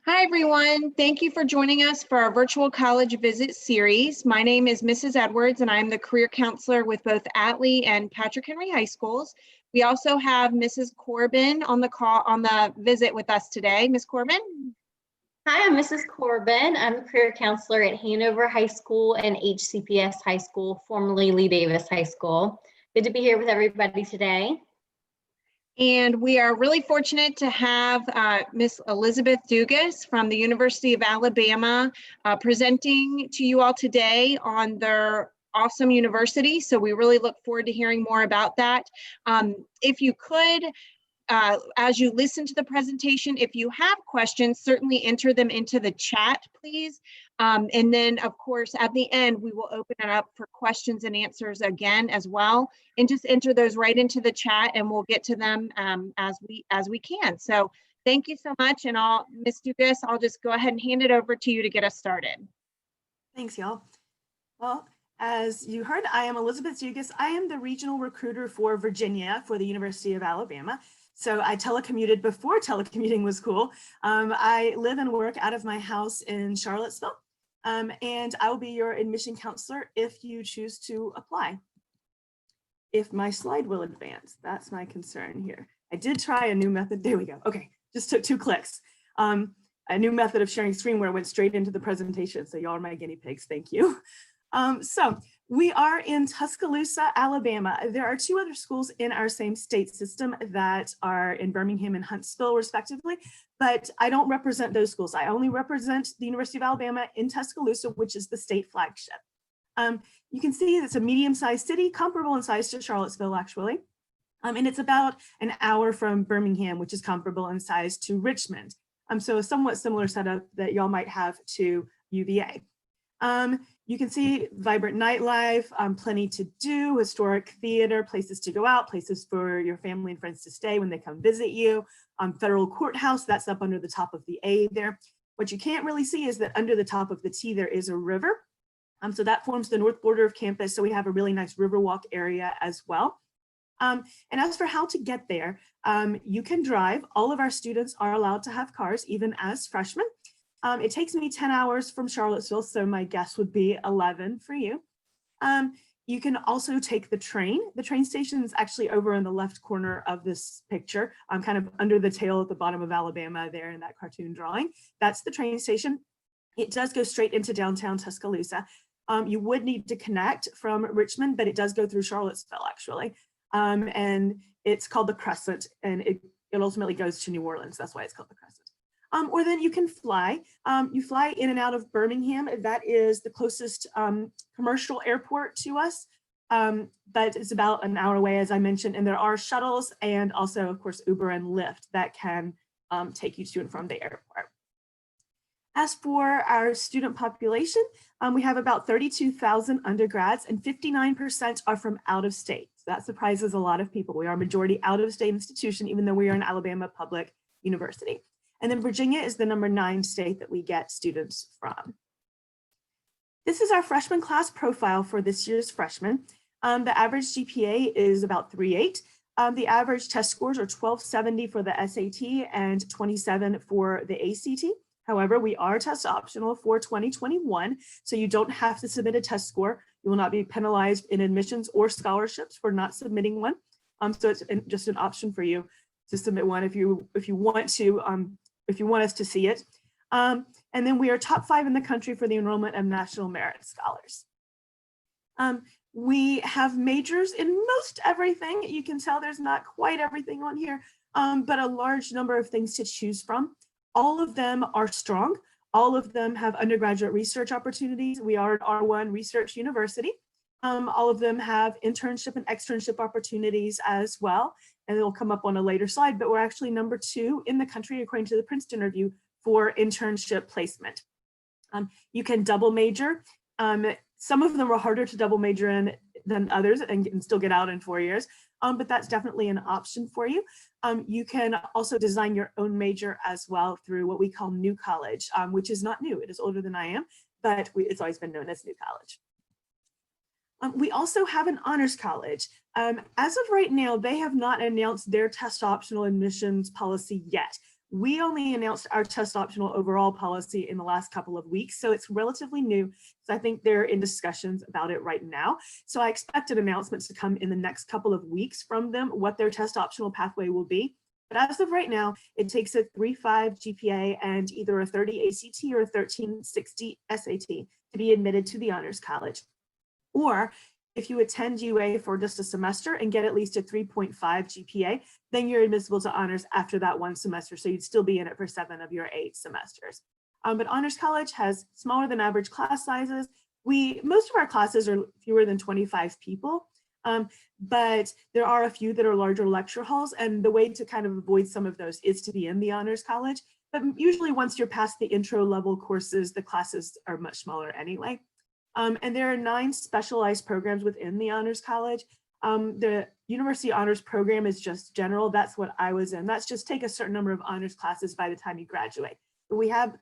Hi, everyone. Thank you for joining us for our virtual college visit series. My name is Mrs. Edwards, and I'm the career counselor with both Atlee and Patrick Henry High Schools. We also have Mrs. Corbin on the visit with us today. Ms. Corbin? Hi, I'm Mrs. Corbin. I'm a career counselor at Hanover High School and HCPS High School, formerly Lee Davis High School. Good to be here with everybody today. And we are really fortunate to have Miss Elizabeth Dugas from the University of Alabama presenting to you all today on their awesome university. So we really look forward to hearing more about that. If you could, as you listen to the presentation, if you have questions, certainly enter them into the chat, please. And then, of course, at the end, we will open it up for questions and answers again as well. And just enter those right into the chat, and we'll get to them as we can. So thank you so much. And Ms. Dugas, I'll just go ahead and hand it over to you to get us started. Thanks, y'all. Well, as you heard, I am Elizabeth Dugas. I am the regional recruiter for Virginia for the University of Alabama. So I telecommuted before telecommuting was cool. I live and work out of my house in Charlottesville, and I will be your admission counselor if you choose to apply. If my slide will advance, that's my concern here. I did try a new method. There we go. Okay, just took 2 clicks. A new method of sharing screen where it went straight into the presentation. So y'all are my guinea pigs. Thank you. So we are in Tuscaloosa, Alabama. There are 2 other schools in our same state system that are in Birmingham and Huntsville, respectively, but I don't represent those schools. I only represent the University of Alabama in Tuscaloosa, which is the state flagship. You can see it's a medium-sized city, comparable in size to Charlottesville, actually. And it's about an hour from Birmingham, which is comparable in size to Richmond. So a somewhat similar setup that y'all might have to UVA. You can see vibrant nightlife, plenty to do, historic theater, places to go out, places for your family and friends to stay when they come visit you. Federal courthouse, that's up under the top of the A there. What you can't really see is that under the top of the T there is a river. So that forms the north border of campus. So we have a really nice riverwalk area as well. And as for how to get there, you can drive. All of our students are allowed to have cars, even as freshmen. It takes me 10 hours from Charlottesville, so my guess would be 11 for you. You can also take the train. The train station is actually over in the left corner of this picture, kind of under the tail at the bottom of Alabama there in that cartoon drawing. That's the train station. It does go straight into downtown Tuscaloosa. You would need to connect from Richmond, but it does go through Charlottesville, actually. And it's called the Crescent, and it ultimately goes to New Orleans. That's why it's called the Crescent. Or then you can fly. You fly in and out of Birmingham. That is the closest commercial airport to us, but it's about an hour away, as I mentioned. And there are shuttles and also, of course, Uber and Lyft that can take you to and from the airport. As for our student population, we have about 32,000 undergrads, and 59% are from out of state. So that surprises a lot of people. We are a majority out of state institution, even though we are an Alabama public university. And then Virginia is the number 9 state that we get students from. This is our freshman class profile for this year's freshmen. The average GPA is about 3.8. The average test scores are 1270 for the SAT and 27 for the ACT. However, we are test optional for 2021, so you don't have to submit a test score. You will not be penalized in admissions or scholarships for not submitting one. So it's just an option for you to submit one if you want to. If you want us to see it. And then we are top 5 in the country for the enrollment of National Merit Scholars. We have majors in most everything. You can tell there's not quite everything on here, but a large number of things to choose from. All of them are strong. All of them have undergraduate research opportunities. We are an R1 research university. All of them have internship and externship opportunities as well. And it'll come up on a later slide, but we're actually number 2 in the country, according to the Princeton Review, for internship placement. You can double major. Some of them are harder to double major in than others and still get out in 4 years, but that's definitely an option for you. You can also design your own major as well through what we call New College, which is not new. It is older than I am, but it's always been known as New College. We also have an honors college. As of right now, they have not announced their test optional admissions policy yet. We only announced our test optional overall policy in the last couple of weeks, so it's relatively new. So I think they're in discussions about it right now. So I expected announcements to come in the next couple of weeks from them, what their test optional pathway will be. But as of right now, it takes a 3.5 GPA and either a 30 ACT or a 1360 SAT to be admitted to the Honors College. Or if you attend UA for just a semester and get at least a 3.5 GPA, then you're admissible to honors after that one semester. So you'd still be in it for 7 of your 8 semesters. But Honors College has smaller than average class sizes. Most of our classes are fewer than 25 people, but there are a few that are larger lecture halls. And the way to kind of avoid some of those is to be in the Honors College. But usually once you're past the intro level courses, the classes are much smaller anyway. And there are 9 specialized programs within the Honors College. The University Honors Program is just general. That's what I was in. That's just take a certain number of honors classes by the time you graduate. But we have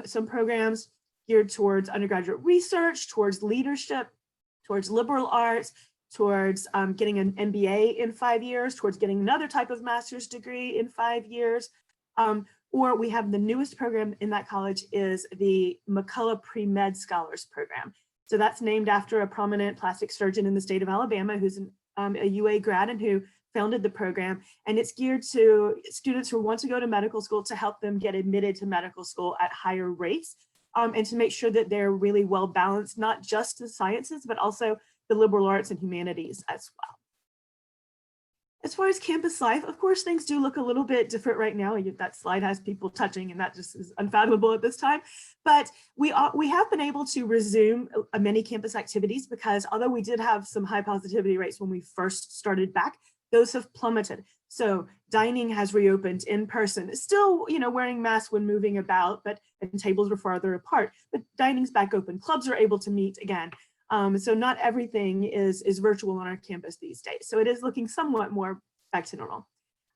some programs geared towards undergraduate research, towards leadership, towards liberal arts, towards getting an MBA in 5 years, towards getting another type of master's degree in 5 years. Or we have the newest program in that college is the McCullough Pre-Med Scholars Program. So that's named after a prominent plastic surgeon in the state of Alabama who's a UA grad and who founded the program. And it's geared to students who want to go to medical school to help them get admitted to medical school at higher rates, and to make sure that they're really well balanced, not just the sciences, but also the liberal arts and humanities as well. As far as campus life, of course, things do look a little bit different right now. That slide has people touching, and that just is unfathomable at this time. But we have been able to resume many campus activities because although we did have some high positivity rates when we first started back, those have plummeted. So dining has reopened in person. Still, wearing masks when moving about, and tables were farther apart. But dining's back open. Clubs are able to meet again. So not everything is virtual on our campus these days. So it is looking somewhat more back to normal.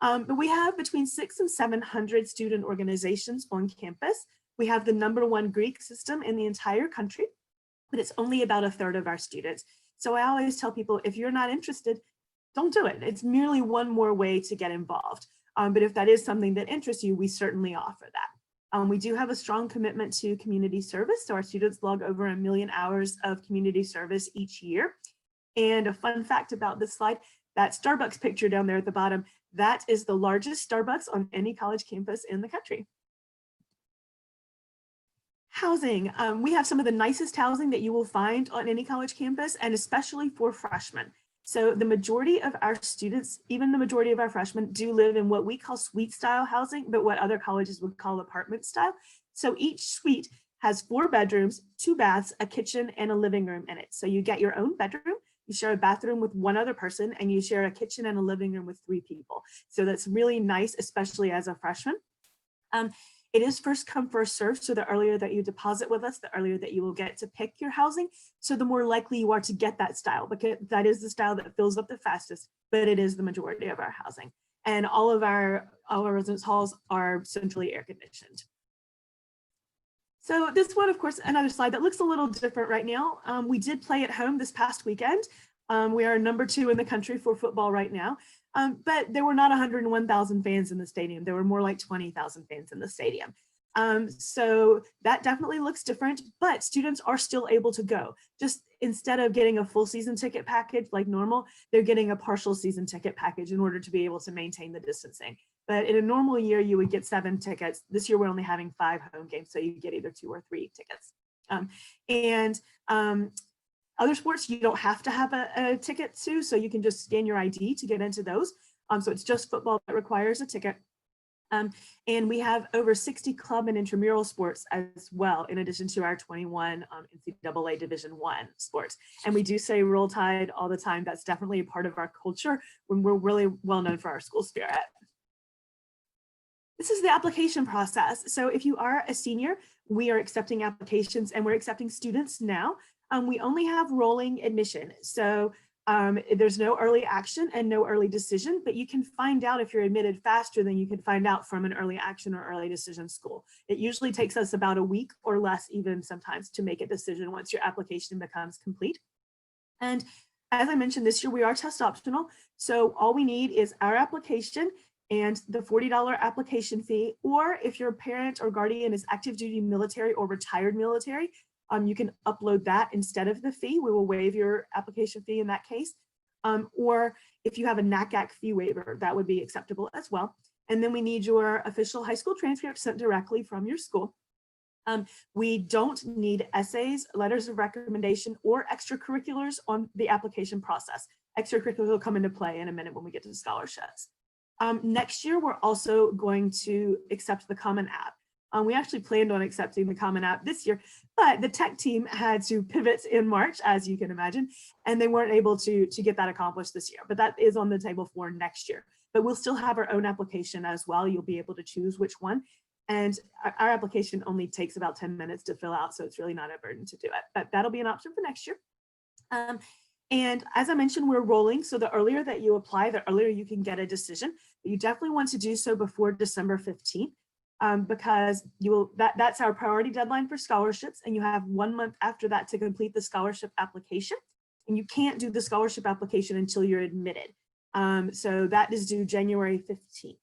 But we have between 600 and 700 student organizations on campus. We have the #1 Greek system in the entire country, but it's only about 1/3 of our students. So I always tell people, if you're not interested, don't do it. It's merely one more way to get involved. But if that is something that interests you, we certainly offer that. We do have a strong commitment to community service. So our students log over 1 million hours of community service each year. And a fun fact about this slide, that Starbucks picture down there at the bottom, that is the largest Starbucks on any college campus in the country. Housing. We have some of the nicest housing that you will find on any college campus, and especially for freshmen. So the majority of our students, even the majority of our freshmen, do live in what we call suite style housing, but what other colleges would call apartment style. So each suite has 4 bedrooms, 2 baths, a kitchen, and a living room in it. So you get your own bedroom, you share a bathroom with 1 other person, and you share a kitchen and a living room with 3 people. So that's really nice, especially as a freshman. It is first come, first served. So the earlier that you deposit with us, the earlier that you will get to pick your housing. So the more likely you are to get that style, because that is the style that fills up the fastest, but it is the majority of our housing. And all of our residence halls are centrally air conditioned. So this one, of course, another slide that looks a little different right now. We did play at home this past weekend. We are #2 in the country for football right now. But there were not 101,000 fans in the stadium. There were more like 20,000 fans in the stadium. So that definitely looks different, but students are still able to go. Just instead of getting a full season ticket package like normal, they're getting a partial season ticket package in order to be able to maintain the distancing. But in a normal year, you would get 7 tickets. This year, we're only having 5 home games, so you get either 2 or 3 tickets. Other sports, you don't have to have a ticket to, so you can just scan your ID to get into those. So it's just football that requires a ticket. And we have over 60 club and intramural sports as well, in addition to our 21 NCAA Division I sports. And we do say Roll Tide all the time. That's definitely a part of our culture when we're really well known for our school spirit. This is the application process. So if you are a senior, we are accepting applications and we're accepting students now. We only have rolling admission. So there's no early action and no early decision, but you can find out if you're admitted faster than you can find out from an early action or early decision school. It usually takes us about a week or less even sometimes to make a decision once your application becomes complete. And as I mentioned, this year we are test optional. So all we need is our application and the $40 application fee. Or if your parent or guardian is active duty military or retired military, you can upload that instead of the fee. We will waive your application fee in that case. Or if you have a NACAC fee waiver, that would be acceptable as well. And then we need your official high school transcript sent directly from your school. We don't need essays, letters of recommendation, or extracurriculars on the application process. Extracurriculars will come into play in a minute when we get to the scholarships. Next year, we're also going to accept the Common App. We actually planned on accepting the Common App this year, but the tech team had to pivot in March, as you can imagine, and they weren't able to get that accomplished this year, but that is on the table for next year. But we'll still have our own application as well. You'll be able to choose which one. And our application only takes about 10 minutes to fill out, so it's really not a burden to do it, but that'll be an option for next year. And as I mentioned, we're rolling, so the earlier that you apply, the earlier you can get a decision. But you definitely want to do so before December 15th. Because that's our priority deadline for scholarships, and you have 1 month after that to complete the scholarship application, and you can't do the scholarship application until you're admitted. So that is due January 15th.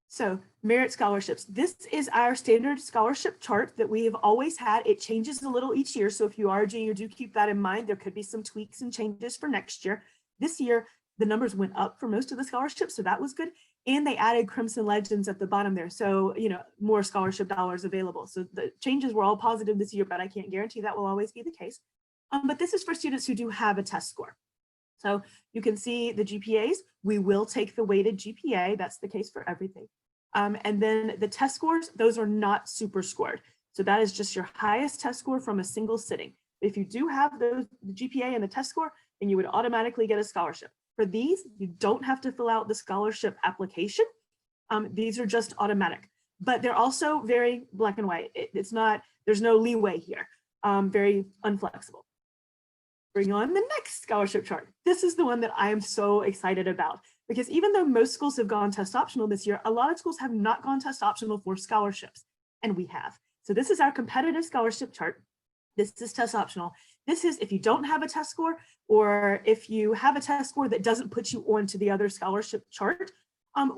So merit scholarships. This is our standard scholarship chart that we have always had. It changes a little each year, so if you are a junior, do keep that in mind. There could be some tweaks and changes for next year. This year, the numbers went up for most of the scholarships, so that was good. And they added Crimson Legends at the bottom there. So, more scholarship dollars available. So the changes were all positive this year, but I can't guarantee that will always be the case. But this is for students who do have a test score. So you can see the GPAs. We will take the weighted GPA. That's the case for everything. And then the test scores, those are not super scored. So that is just your highest test score from a single sitting. If you do have the GPA and the test score, then you would automatically get a scholarship. For these, you don't have to fill out the scholarship application. These are just automatic, but they're also very black and white. There's no leeway here, very unflexible. Bring on the next scholarship chart. This is the one that I am so excited about, because even though most schools have gone test optional this year, a lot of schools have not gone test optional for scholarships, and we have. So this is our competitive scholarship chart. This is test optional. This is if you don't have a test score, or if you have a test score that doesn't put you onto the other scholarship chart,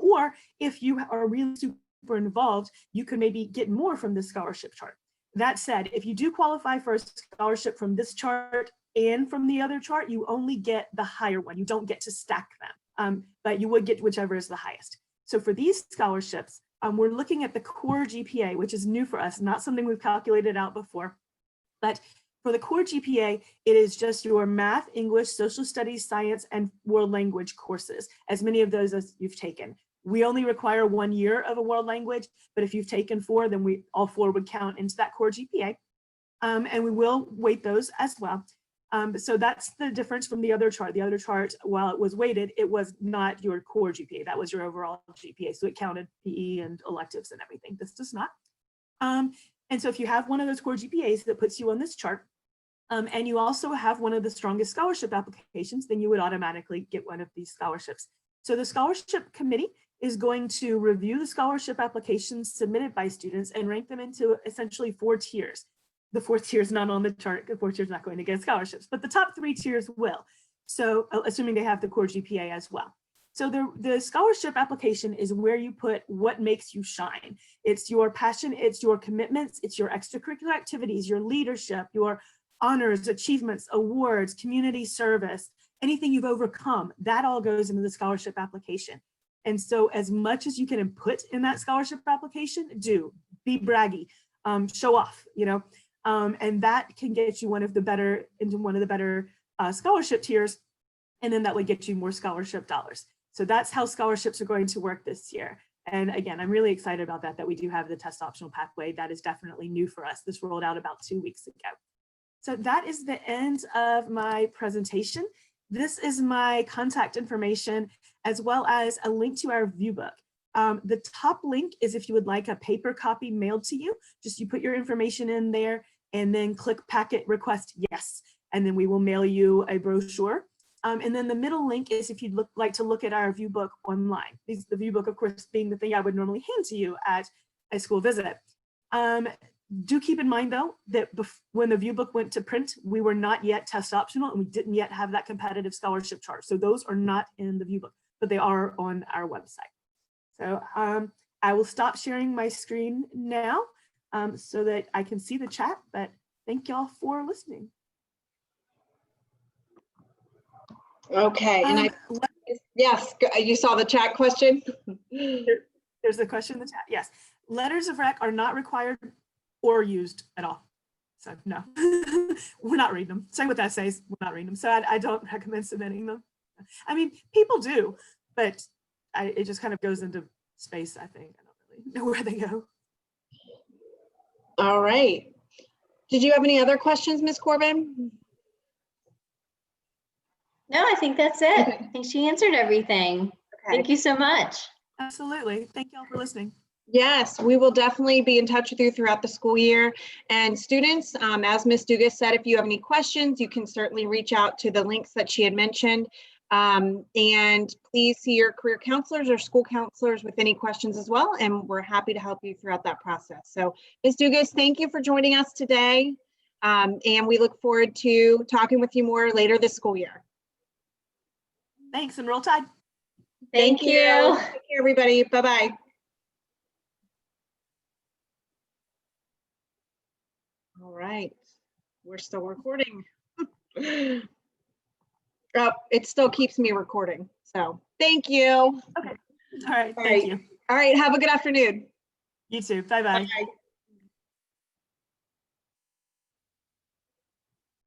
or if you are really super involved, you could maybe get more from this scholarship chart. That said, if you do qualify for a scholarship from this chart and from the other chart, you only get the higher one. You don't get to stack them, but you would get whichever is the highest. So for these scholarships, we're looking at the core GPA, which is new for us, not something we've calculated out before. But for the core GPA, it is just your math, English, social studies, science, and world language courses, as many of those as you've taken. We only require 1 year of a world language, but if you've taken 4, then all 4 would count into that core GPA. And we will weight those as well. So that's the difference from the other chart. The other chart, while it was weighted, it was not your core GPA. That was your overall GPA. So it counted PE and electives and everything. This does not. And so if you have one of those core GPAs that puts you on this chart, and you also have one of the strongest scholarship applications, then you would automatically get one of these scholarships. So the scholarship committee is going to review the scholarship applications submitted by students and rank them into essentially 4 tiers. The 4th tier is not on the chart. The 4th tier is not going to get scholarships, but the top 3 tiers will. So assuming they have the core GPA as well. So the scholarship application is where you put what makes you shine. It's your passion, it's your commitments, it's your extracurricular activities, your leadership, your honors, achievements, awards, community service, anything you've overcome, that all goes into the scholarship application. And so as much as you can put in that scholarship application, be braggy, show off, and that can get you into one of the better scholarship tiers. And then that would get you more scholarship dollars. So that's how scholarships are going to work this year. And again, I'm really excited about that we do have the test optional pathway. That is definitely new for us. This rolled out about 2 weeks ago. So that is the end of my presentation. This is my contact information, as well as a link to our view book. The top link is if you would like a paper copy mailed to you, just you put your information in there and then click packet request yes, and then we will mail you a brochure. And then the middle link is if you'd like to look at our view book online. The view book, of course, being the thing I would normally hand to you at a school visit. Do keep in mind though, that when the view book went to print, we were not yet test optional and we didn't yet have that competitive scholarship chart. So those are not in the view book, but they are on our website. So I will stop sharing my screen now so that I can see the chat, but thank y'all for listening. Okay, and yes, you saw the chat question? There's a question in the chat. Yes, letters of rec are not required or used at all. So no, we're not reading them. Same with essays, we're not reading them. So I don't recommend submitting them. I mean, people do, but it just kind of goes into space, I think. I don't really know where they go. All right. Did you have any other questions, Ms. Corbin? No, I think that's it. I think she answered everything. Okay. Thank you so much. Absolutely. Thank y'all for listening. Yes, we will definitely be in touch with you throughout the school year. And students, as Ms. Dugas said, if you have any questions, you can certainly reach out to the links that she had mentioned. And please see your career counselors or school counselors with any questions as well. And we're happy to help you throughout that process. So Ms. Dugas, thank you for joining us today. And we look forward to talking with you more later this school year. Thanks, and roll Tide. Thank you. Take care, everybody. Bye-bye. All right, we're still recording. Oh, it still keeps me recording. So thank you. Okay. All right. Thank you. All right. Have a good afternoon. You too. Bye-bye. Bye.